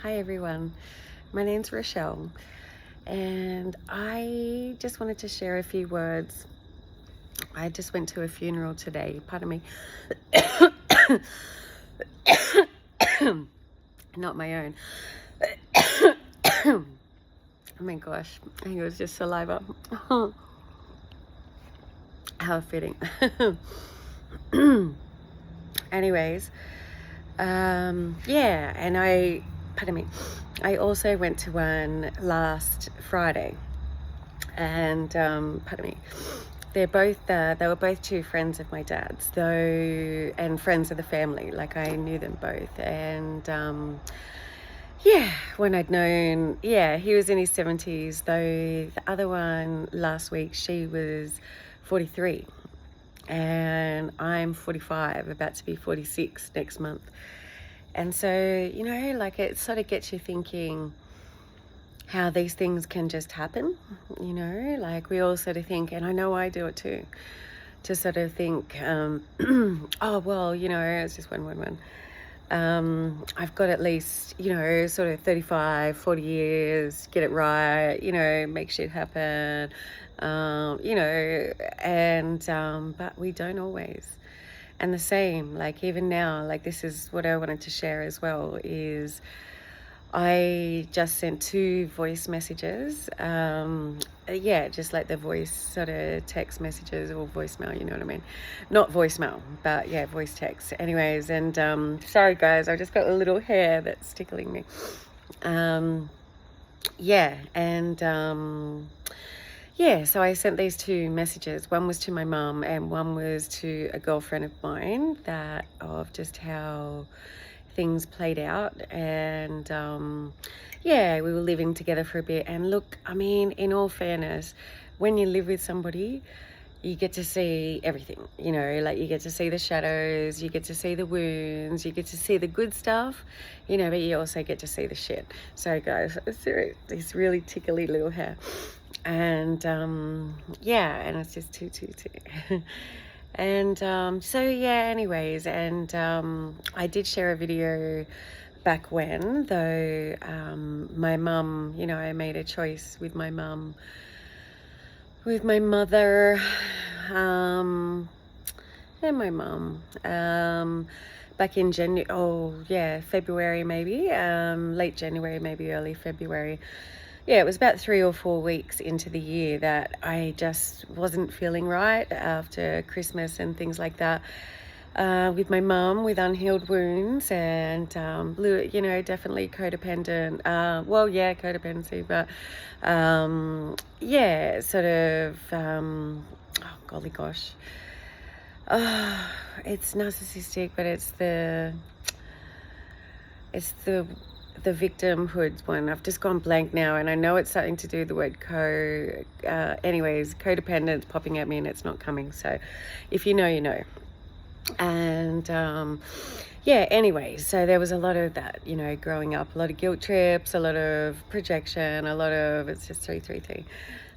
Hi everyone, my name's Rochelle and I just wanted to share a few words. I just went to a funeral today, pardon me. Not my own. Oh my gosh, I think it was just saliva. How fitting. Anyways, yeah, and pardon me, I also went to one last Friday, and pardon me, they were both two friends of my dad's, though, and friends of the family. Like, I knew them both, and yeah, when I'd known, yeah, he was in his 70s, though the other one last week, she was 43, and I'm 45, about to be 46 next month. And so, like, it sort of gets you thinking how these things can just happen, like we all sort of think, and I know I do it too, to sort of think, oh, well, it's just one. I've got at least, sort of 35, 40 years, get it right, make shit happen, but we don't always. And the same, like even now, like this is what I wanted to share as well, is I just sent 2 voice messages. Yeah, just like the voice sort of text messages or voicemail, you know what I mean? Not voicemail, but yeah, voice text. Anyways, and sorry guys, I just got a little hair that's tickling me. Yeah, and yeah, so I sent these 2 messages. One was to my mum and one was to a girlfriend of mine, that of just how things played out. And yeah, we were living together for a bit, and look, I mean, in all fairness, when you live with somebody, you get to see everything, like you get to see the shadows, you get to see the wounds, you get to see the good stuff, but you also get to see the shit. So guys, this really tickly little hair, and yeah, and it's just too and so yeah, anyways, and I did share a video back when, though, my mum, I made a choice with my mum, with my mother, and my mum, back in February, maybe, late January, maybe early February. Yeah, it was about 3 or 4 weeks into the year that I just wasn't feeling right after Christmas and things like that. With my mum, with unhealed wounds, and definitely codependent. Well, yeah, codependency, but yeah, sort of. Oh golly gosh, it's narcissistic, but it's the victimhood one. I've just gone blank now, and I know it's something to do with the word anyways, codependence popping at me and it's not coming. So if you know, you know. And yeah, anyway, so there was a lot of that, growing up, a lot of guilt trips, a lot of projection, a lot of, it's just 333,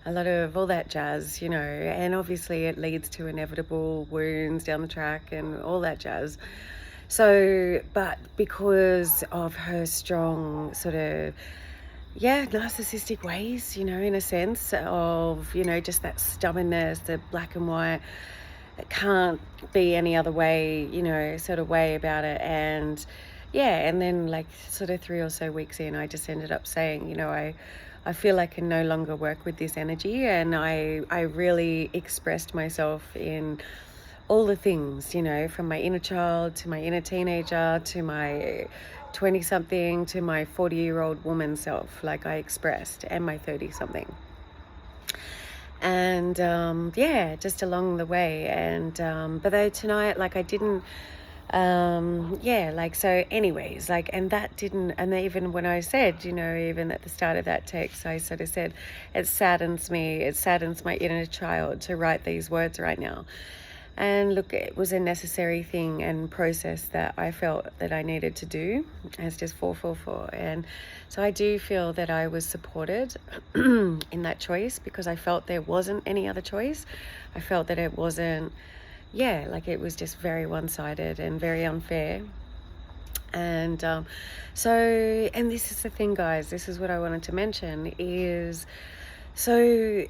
a lot of all that jazz, and obviously it leads to inevitable wounds down the track and all that jazz. So, but because of her strong sort of, narcissistic ways, in a sense of, just that stubbornness, the black and white, it can't be any other way, sort of way about it. And yeah, and then like sort of 3 or so weeks in, I just ended up saying, I feel like I can no longer work with this energy. And I really expressed myself in all the things, from my inner child to my inner teenager to my 20-something to my 40-year-old woman self, like I expressed, and my 30-something. And yeah, just along the way. And but though tonight, like I didn't, yeah, like, so anyways, like, and that didn't, and even when I said, even at the start of that text, I sort of said, it saddens my inner child to write these words right now. And look, it was a necessary thing and process that I felt that I needed to do as just 444. And so I do feel that I was supported in that choice, because I felt there wasn't any other choice. I felt that it wasn't, like it was just very one-sided and very unfair. And this is the thing, guys, this is what I wanted to mention is, so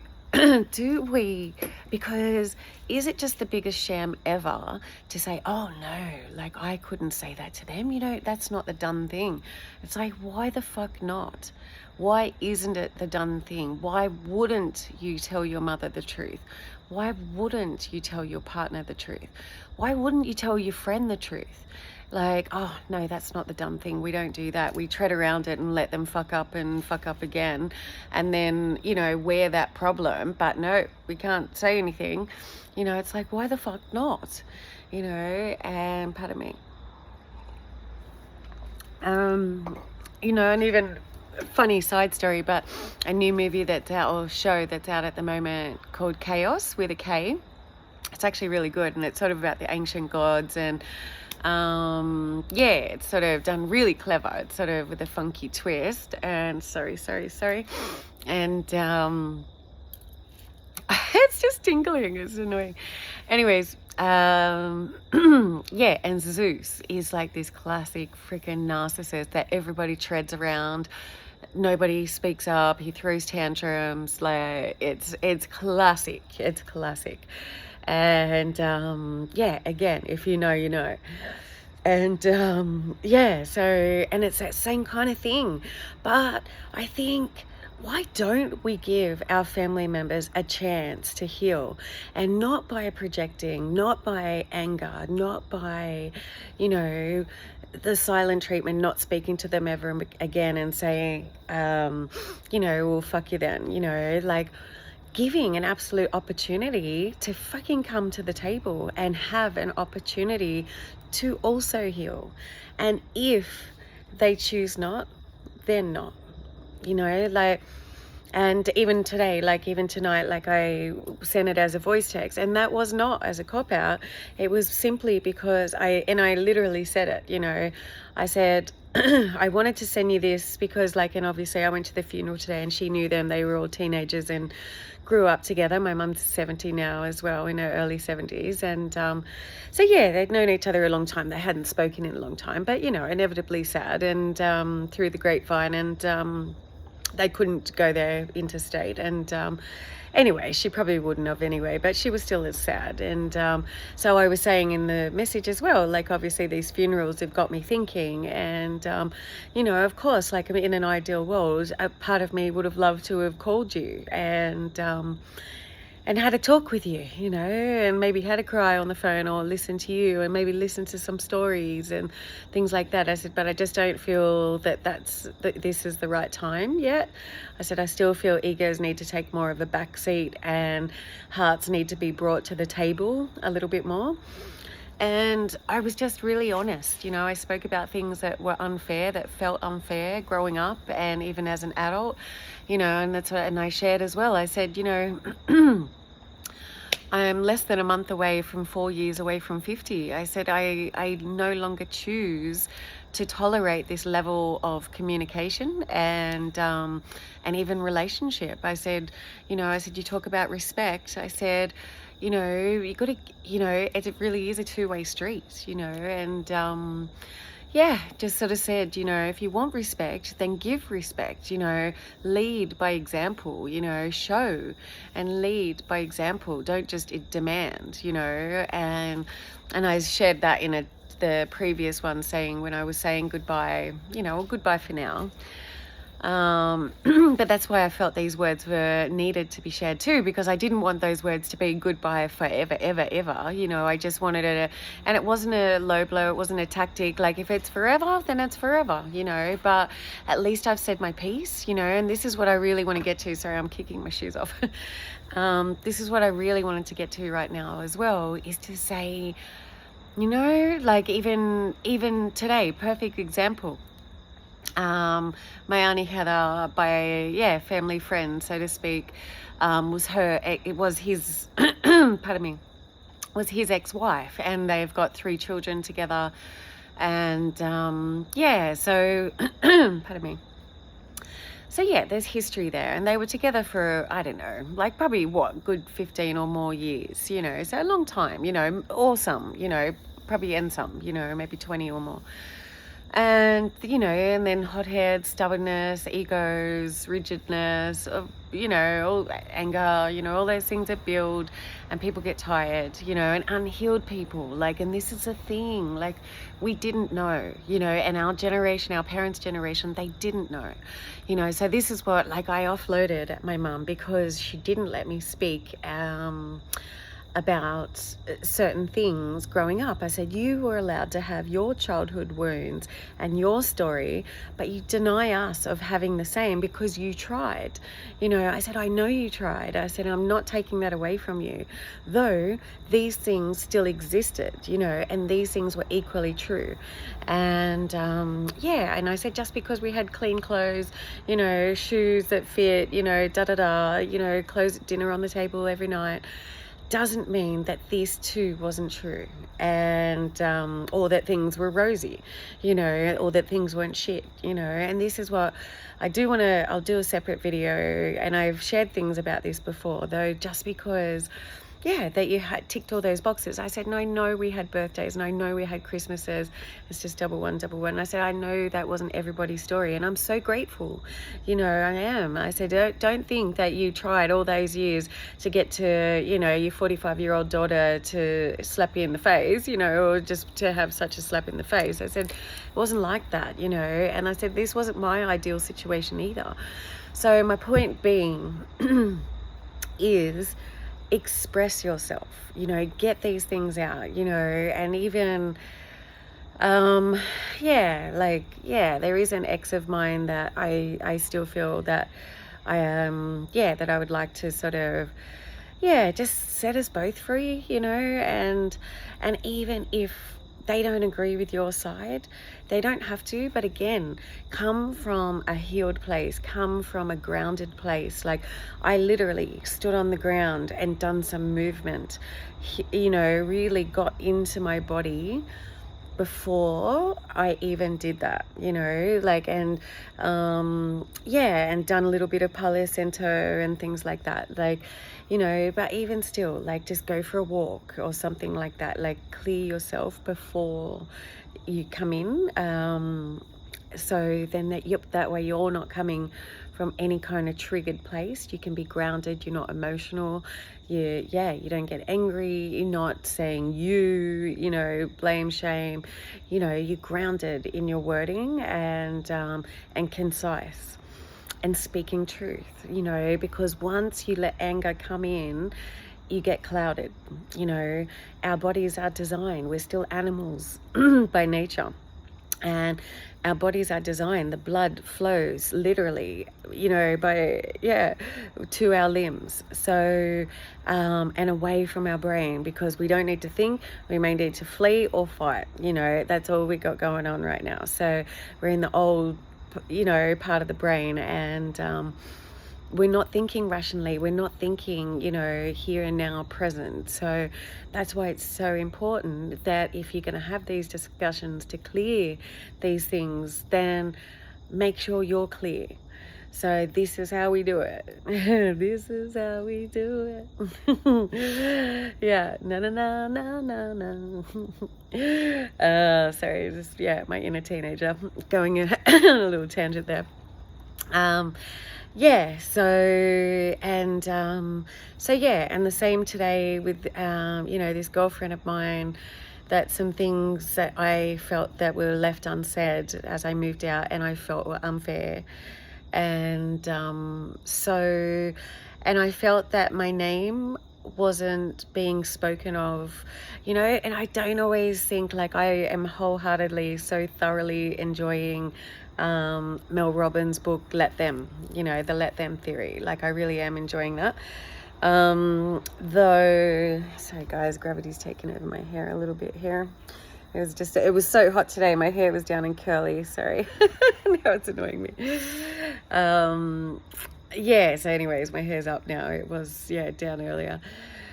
do we, because is it just the biggest sham ever to say, oh no, like I couldn't say that to them, that's not the done thing. It's like, why the fuck not? Why isn't it the done thing? Why wouldn't you tell your mother the truth? Why wouldn't you tell your partner the truth? Why wouldn't you tell your friend the truth? Like, oh no, that's not the done thing. We don't do that. We tread around it and let them fuck up and fuck up again, and then wear that problem. But no, we can't say anything. It's like, why the fuck not? And pardon me. And even funny side story, but a new movie that's out, or show that's out at the moment, called Chaos with a K. It's actually really good, and it's sort of about the ancient gods, and it's sort of done really clever. It's sort of with a funky twist, and sorry, and it's just tingling. It's annoying. Anyways, and Zeus is like this classic freaking narcissist that everybody treads around. Nobody speaks up. He throws tantrums. Like it's classic. It's classic. And again, if you know, you know. And so, and it's that same kind of thing. But I think, why don't we give our family members a chance to heal? And not by projecting, not by anger, not by, the silent treatment, not speaking to them ever again and saying, well, fuck you then, like giving an absolute opportunity to fucking come to the table and have an opportunity to also heal. And if they choose not, then not, and even today, even tonight, I sent it as a voice text, and that was not as a cop-out. It was simply because I literally said it, I said, I wanted to send you this because, and obviously I went to the funeral today and she knew them. They were all teenagers and grew up together. My mum's 70 now as well, in her early 70s. And they'd known each other a long time. They hadn't spoken in a long time, but, inevitably sad, and through the grapevine, and they couldn't go there interstate, and anyway, she probably wouldn't have anyway, but she was still as sad. And so I was saying in the message as well, obviously these funerals have got me thinking, and of course, in an ideal world, a part of me would have loved to have called you and had a talk with you, and maybe had a cry on the phone, or listen to you, and maybe listen to some stories and things like that. I said, but I just don't feel that this is the right time yet. I said, I still feel egos need to take more of a back seat, and hearts need to be brought to the table a little bit more. And I was just really honest. I spoke about things that were unfair, that felt unfair growing up, and even as an adult, and that's what, and I shared as well. I said, I'm less than a month away from 4 years away from 50. I said, I no longer choose to tolerate this level of communication and even relationship. I said, you talk about respect. I said, you got to, it really is a two-way street, and just sort of said, if you want respect, then give respect, lead by example, show and lead by example. Don't just demand, and I shared that in the previous one, saying when I was saying goodbye, goodbye for now. But that's why I felt these words were needed to be shared too, because I didn't want those words to be goodbye forever, ever, ever. I just wanted it and it wasn't a low blow, it wasn't a tactic. If it's forever, then it's forever, but at least I've said my piece, and this is what I really want to get to. Sorry, I'm kicking my shoes off. This is what I really wanted to get to right now as well, is to say, even today, perfect example. My Auntie Heather, by family friend, so to speak, was his pardon me, was his ex-wife, and they've got 3 children together, and so pardon me. So there's history there, and they were together for, I don't know, probably good 15 or more years, so a long time, or some, probably, and some, maybe 20 or more. And, you know, and then hot-head, stubbornness, egos, rigidness, you know, all anger, you know, all those things that build, and people get tired, you know, and unhealed people, like, and this is a thing, like, we didn't know, you know, and our generation, our parents' generation, they didn't know, you know. So this is what, like, I offloaded at my mum because she didn't let me speak about certain things growing up. I said, you were allowed to have your childhood wounds and your story, but you deny us of having the same because you tried. You know, I said, I know you tried. I said, I'm not taking that away from you, though these things still existed, you know, and these things were equally true. And yeah, and I said, just because we had clean clothes, you know, shoes that fit, you know, you know, clothes at dinner on the table every night, doesn't mean that this too wasn't true, and or that things were rosy, you know, or that things weren't shit, you know. And this is what I do want to, I'll do a separate video, and I've shared things about this before though, just because, yeah, that you had ticked all those boxes. I said, no, I know we had birthdays and I know we had Christmases. It's just double one. And I said, I know that wasn't everybody's story, and I'm so grateful, you know, I am. I said, don't think that you tried all those years to get to, you know, your 45-year-old daughter to slap you in the face, you know, or just to have such a slap in the face. I said, it wasn't like that, you know. And I said, this wasn't my ideal situation either. So my point being is, express yourself, you know, get these things out, you know. And even yeah, like, yeah, there is an ex of mine that I still feel that I yeah, that I would like to sort of, yeah, just set us both free, you know. And even if they don't agree with your side, they don't have to, but again, come from a healed place, come from a grounded place. Like, I literally stood on the ground and done some movement, you know, really got into my body before I even did that, you know, like, and yeah, and done a little bit of Palo Santo and things like that, like, you know. But even still, like, just go for a walk or something like that, like, clear yourself before you come in, so then that way you're not coming from any kind of triggered place. You can be grounded, you're not emotional, you don't get angry, you're not saying you know, blame, shame, you know, you're grounded in your wording, and concise, and speaking truth, you know. Because once you let anger come in, you get clouded, you know. Our bodies are designed, we're still animals by nature, and our bodies are designed, the blood flows literally, you know, to our limbs. So and away from our brain, because we don't need to think, we may need to flee or fight, you know. That's all we got going on right now. So we're in the old, you know, part of the brain, and we're not thinking rationally, we're not thinking, you know, here and now, present. So that's why it's so important that if you're going to have these discussions to clear these things, then make sure you're clear. So this is how we do it. This is how we do it. Yeah, no. Sorry, just, yeah, my inner teenager going a little tangent there. Yeah, so, and so yeah, and the same today with you know, this girlfriend of mine, that some things that I felt that were left unsaid as I moved out, and I felt were unfair. And so, and I felt that my name wasn't being spoken of, you know. And I don't always think, like, I am wholeheartedly so thoroughly enjoying Mel Robbins' book Let Them, you know, the Let Them theory. Like, I really am enjoying that. Though, sorry guys, gravity's taken over my hair a little bit here. It was so hot today, my hair was down and curly, sorry. Now it's annoying me. Yeah, so anyways, my hair's up now. It was, yeah, down earlier.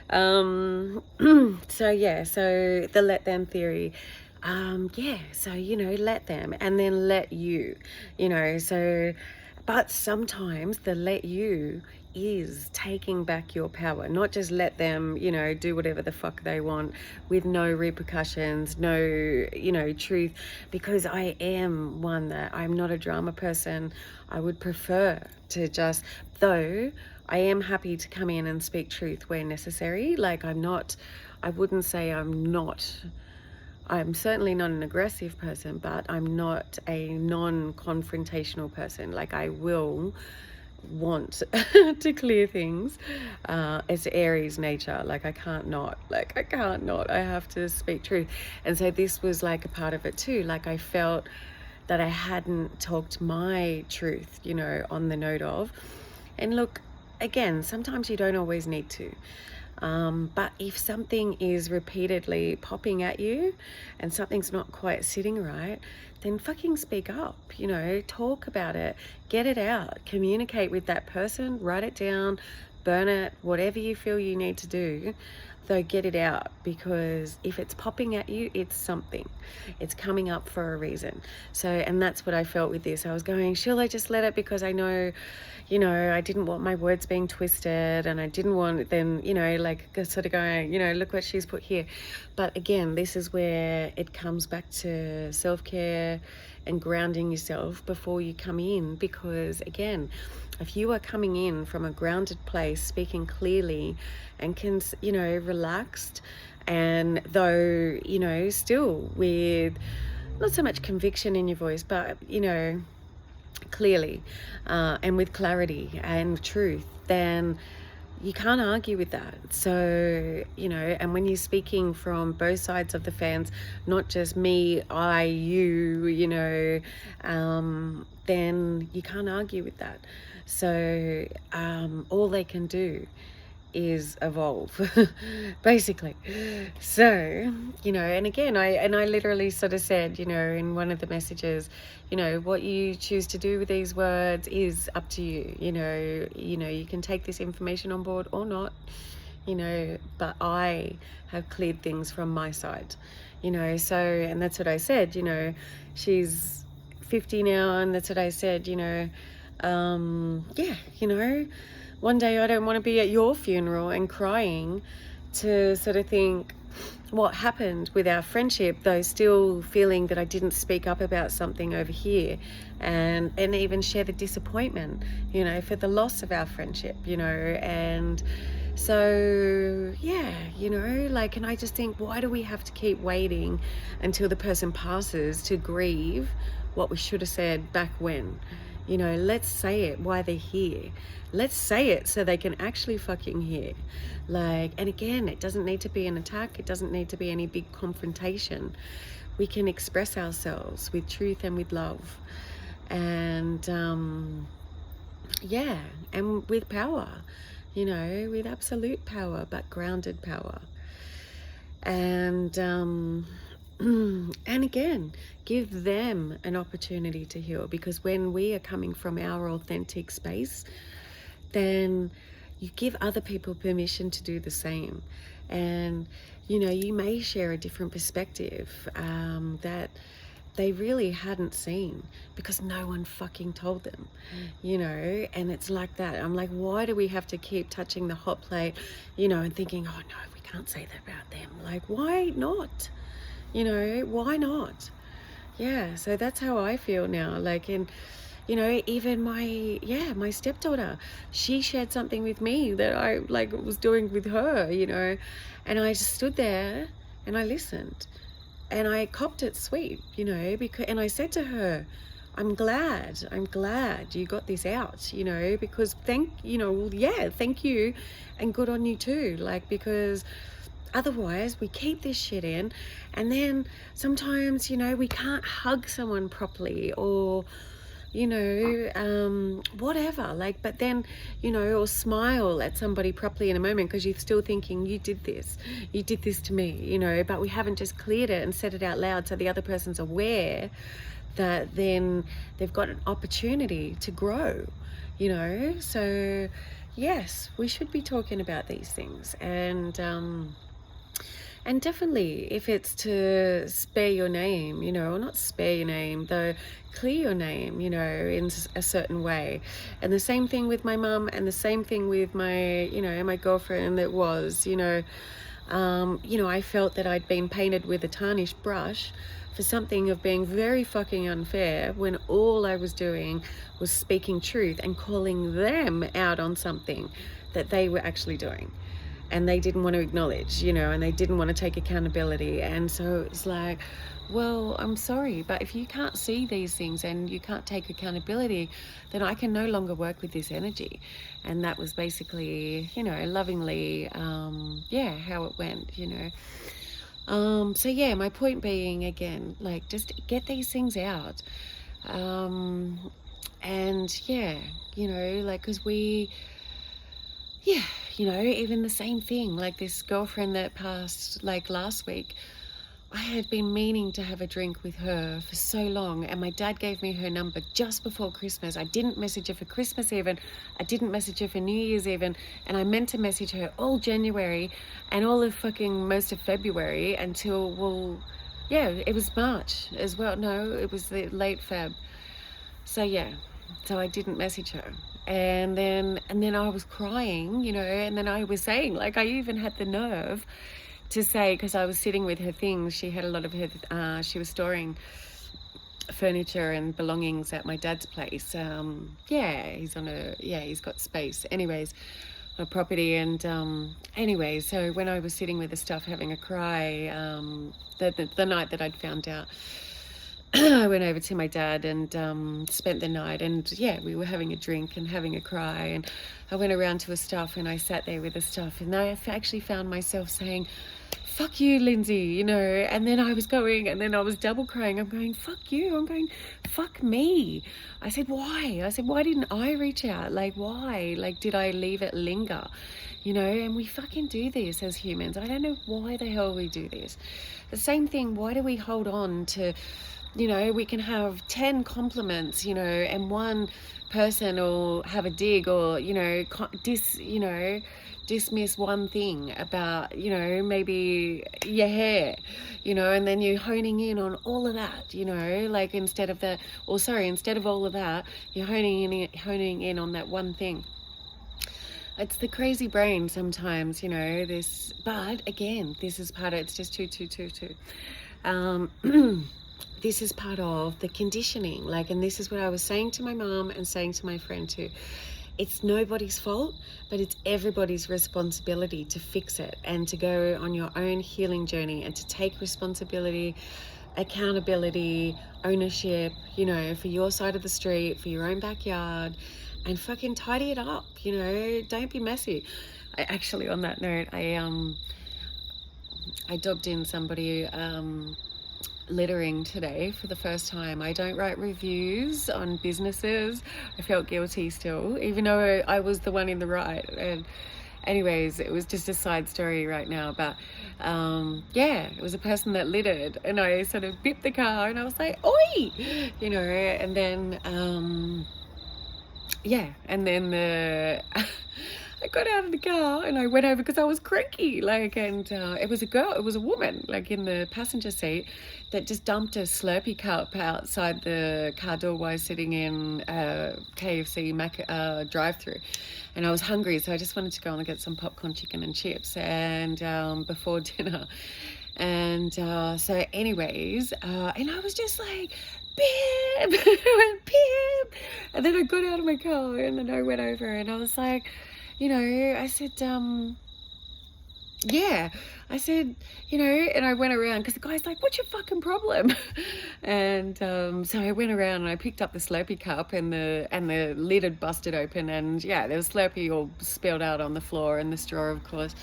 So yeah, so the Let Them theory. Yeah, so, you know, let them, and then let you know. So But sometimes the let you is taking back your power, not just let them, do whatever the fuck they want with no repercussions, no, truth. Because I am one that I'm not a drama person. I would prefer to just, though I am happy to come in and speak truth where necessary. Like I wouldn't say I'm certainly not an aggressive person, but I'm not a non-confrontational person. Like I will want to clear things. It's Aries nature. Like I can't not. I have to speak truth. And so this was like a part of it too. Like I felt that I hadn't talked my truth, on the note of. And look, again, sometimes you don't always need to. But if something is repeatedly popping at you and something's not quite sitting right, then fucking speak up, talk about it, get it out, communicate with that person, write it down, burn it, whatever you feel you need to do, though get it out, because if it's popping at you, it's something. It's coming up for a reason. So, and that's what I felt with this. I was going, shall I just let it, because I know, I didn't want my words being twisted, and I didn't want them, like sort of going, look what she's put here. But again, this is where it comes back to self-care and grounding yourself before you come in, because again, if you are coming in from a grounded place, speaking clearly and relaxed, and though, still with not so much conviction in your voice, but, clearly, and with clarity and truth, then you can't argue with that. So, and when you're speaking from both sides of the fence, not just me, I, you, then you can't argue with that. So all they can do is evolve, basically. So, and again, I literally sort of said, in one of the messages, what you choose to do with these words is up to you. You can take this information on board or not, but I have cleared things from my side, so, and that's what I said, she's 50 now, and that's what I said, one day I don't want to be at your funeral and crying to sort of think what happened with our friendship, though still feeling that I didn't speak up about something over here, and even share the disappointment, for the loss of our friendship, and so, yeah, and I just think, why do we have to keep waiting until the person passes to grieve what we should have said back when? Let's say it while they're here. Let's say it so they can actually fucking hear. And again, it doesn't need to be an attack. It doesn't need to be any big confrontation. We can express ourselves with truth and with love. And, and with power, with absolute power, but grounded power. And, and again, give them an opportunity to heal, because when we are coming from our authentic space, then you give other people permission to do the same. And, you may share a different perspective that they really hadn't seen because no one fucking told them, and it's like that. I'm like, why do we have to keep touching the hot plate, and thinking, oh no, we can't say that about them. Like, why not? Why not? Yeah, so that's how I feel now. Even my stepdaughter, she shared something with me that I was doing with her, and I just stood there and I listened and I copped it sweet, and I said to her, I'm glad you got this out, because thank you, and good on you too, because otherwise we keep this shit in, and then sometimes, we can't hug someone properly, or, whatever, but then, or smile at somebody properly in a moment because you're still thinking, you did this to me, but we haven't just cleared it and said it out loud so the other person's aware that then they've got an opportunity to grow, so yes, we should be talking about these things. And And definitely, if it's to spare your name, you know, or not spare your name, though, clear your name, you know, in a certain way. And the same thing with my mum, and the same thing with my, you know, my girlfriend that was, you know, I felt that I'd been painted with a tarnished brush for something of being very fucking unfair when all I was doing was speaking truth and calling them out on something that they were actually doing. And they didn't want to acknowledge, you know, and they didn't want to take accountability. And so it's like, well, I'm sorry, but if you can't see these things and you can't take accountability, then I can no longer work with this energy. And that was basically, you know, lovingly, yeah, how it went, you know. So yeah, my point being, again, like, just get these things out. And yeah, you know, like, because yeah, you know, even the same thing, like this girlfriend that passed like last week, I had been meaning to have a drink with her for so long, and my dad gave me her number just before Christmas. I didn't message her for Christmas even, I didn't message her for New Year's even, and I meant to message her all January and all of fucking most of February until, well, yeah, it was March as well. No, it was the late Feb. So yeah, so I didn't message her. And then I was crying, you know, and then I was saying, like, I even had the nerve to say, because I was sitting with her things, she had a lot of her, she was storing furniture and belongings at my dad's place. Yeah, he's got space. Anyways, a property, and anyway, so when I was sitting with the stuff having a cry, the night that I'd found out, I went over to my dad and spent the night, and yeah, we were having a drink and having a cry, and I went around to his stuff and I sat there with the stuff, and I actually found myself saying, fuck you, Lindsay, you know, and then I was going, and then I was double crying. I'm going, fuck you. I'm going, fuck me. I said, why? I said, why didn't I reach out? Like, why? Like, did I leave it linger? You know, and we fucking do this as humans. I don't know why the hell we do this. The same thing, why do we hold on to, you know, we can have 10 compliments, you know, and one person will have a dig, or, you know, dismiss one thing about, you know, maybe your hair, you know, and then you're honing in on all of that, you know, like instead of all of that, you're honing in on that one thing. It's the crazy brain sometimes, you know, but again, this is part of, it's just two. This is part of the conditioning, like, and this is what I was saying to my mom and saying to my friend too. It's nobody's fault, but it's everybody's responsibility to fix it and to go on your own healing journey and to take responsibility, accountability, ownership, you know, for your side of the street, for your own backyard, and fucking tidy it up, you know, don't be messy. I actually, on that note, I dobbed in somebody littering today for the first time. I don't write reviews on businesses. I felt guilty still, even though I was the one in the right. And anyways, it was just a side story right now, but yeah, it was a person that littered, and I sort of bipped the car and I was like, oi, you know, and then yeah, and then I got out of the car and I went over because I was cranky, like, and it was a woman, like, in the passenger seat that just dumped a Slurpee cup outside the car door while sitting in KFC drive-through, and I was hungry, so I just wanted to go and get some popcorn chicken and chips, and before dinner, and so anyways, and I was just like, Pip, Pip, and then I got out of my car and then I went over and I was like, you know, I said, yeah, I said, you know, and I went around because the guy's like, what's your fucking problem? And so I went around and I picked up the Slurpee cup, and the lid had busted open, and yeah, there was Slurpee all spilled out on the floor, and the straw, of course.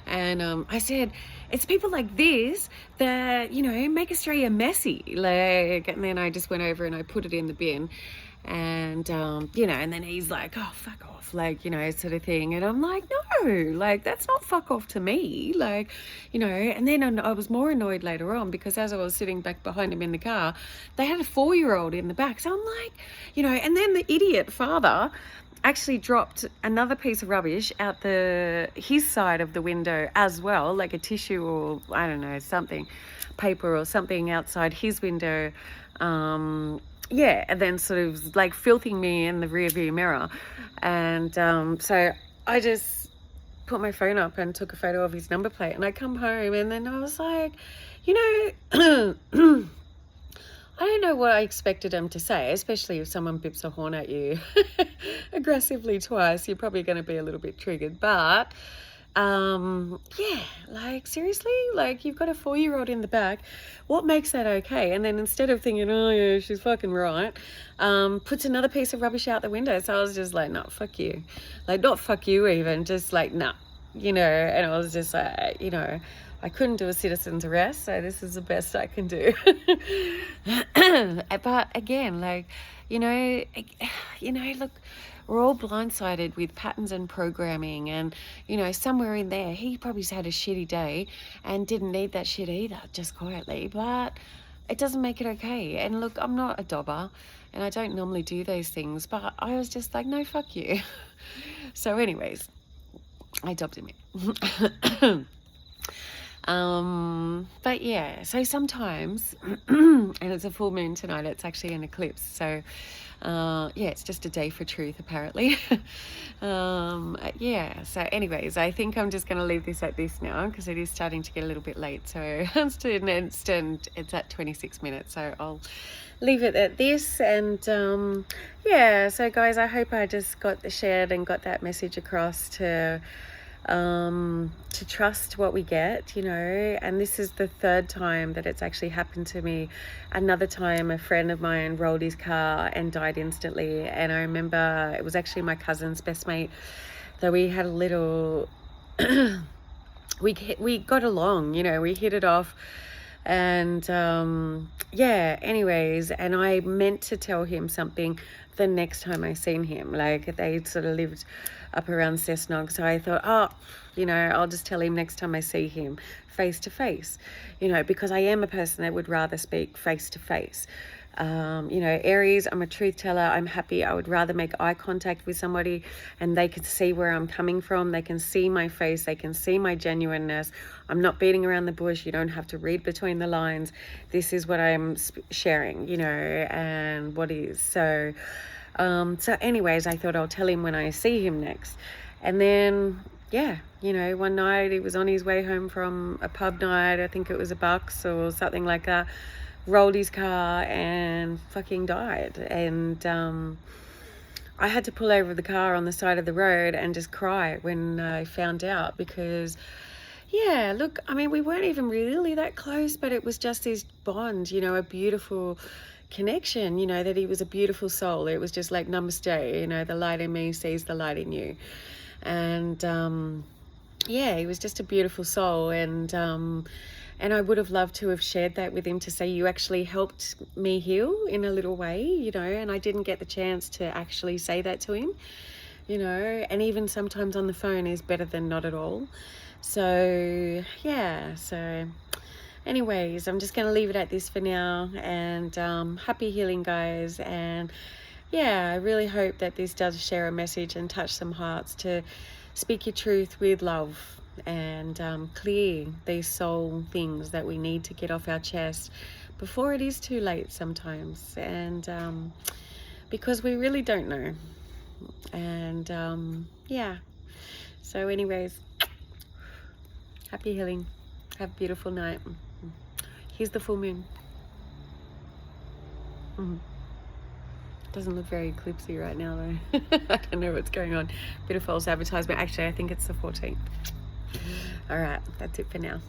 And I said, it's people like this that, you know, make Australia messy. Like, and then I just went over and I put it in the bin, and you know, and then he's like, oh, fuck off, like, you know, sort of thing. And I'm like, no, like, that's not fuck off to me, like, you know. And then I was more annoyed later on because as I was sitting back behind him in the car, they had a 4-year-old in the back. So I'm like, you know, and then the idiot father actually dropped another piece of rubbish out his side of the window as well, like a tissue or I don't know, something, paper or something outside his window. Yeah, and then sort of like filthing me in the rear view mirror. And so I just put my phone up and took a photo of his number plate, and I come home and then I was like, you know, I don't know what I expected him to say, especially if someone bips a horn at you aggressively twice. You're probably going to be a little bit triggered. But, yeah, like, seriously? Like, you've got a 4-year-old in the back. What makes that okay? And then instead of thinking, oh, yeah, she's fucking right, puts another piece of rubbish out the window. So I was just like, no, fuck you. Like, not fuck you even, just like, nah, you know. And I was just like, you know, I couldn't do a citizen's arrest, so this is the best I can do. But again, like, you know, look, we're all blindsided with patterns and programming, and, you know, somewhere in there, he probably's had a shitty day and didn't need that shit either, just quietly, but it doesn't make it okay. And look, I'm not a dobber, and I don't normally do those things, but I was just like, no, fuck you. So anyways, I dobbed him in. But yeah, so sometimes, and it's a full moon tonight, it's actually an eclipse, so yeah, it's just a day for truth apparently. Yeah, so anyways, I think I'm just going to leave this at this now because it is starting to get a little bit late, so it's at 26 minutes, so I'll leave it at this. And yeah, so guys, I hope I just shared and got that message across to trust what we get, you know. And this is the 3rd time that it's actually happened to me. Another time a friend of mine rolled his car and died instantly, and I remember it was actually my cousin's best mate, so we had a little we got along, you know, we hit it off. And yeah, anyways, and I meant to tell him something the next time I seen him. Like, they sort of lived up around Cessnock, so I thought, oh, you know, I'll just tell him next time I see him face to face, you know, because I am a person that would rather speak face to face. You know, Aries, I'm a truth teller. I'm happy. I would rather make eye contact with somebody and they can see where I'm coming from. They can see my face. They can see my genuineness. I'm not beating around the bush. You don't have to read between the lines. This is what I'm sharing, you know, and what is. So anyways, I thought I'll tell him when I see him next. And then, yeah, you know, one night he was on his way home from a pub night. I think it was a Bucks or something like that. Rolled his car and fucking died. And I had to pull over the car on the side of the road and just cry when I found out, because yeah, look, I mean, we weren't even really that close, but it was just this bond, you know, a beautiful connection, you know, that he was a beautiful soul. It was just like namaste, you know, the light in me sees the light in you. And yeah, he was just a beautiful soul. And I would have loved to have shared that with him, to say, you actually helped me heal in a little way, you know, and I didn't get the chance to actually say that to him, you know, and even sometimes on the phone is better than not at all. So yeah, so anyways, I'm just going to leave it at this for now, and happy healing, guys. And yeah, I really hope that this does share a message and touch some hearts to speak your truth with love, and clear these soul things that we need to get off our chest before it is too late sometimes. And because we really don't know. And yeah, so anyways, happy healing. Have a beautiful night. Here's the full moon. Doesn't look very eclipsy right now though. I don't know what's going on. Bit of false advertisement. Actually, I think it's the 14th. All right, that's it for now.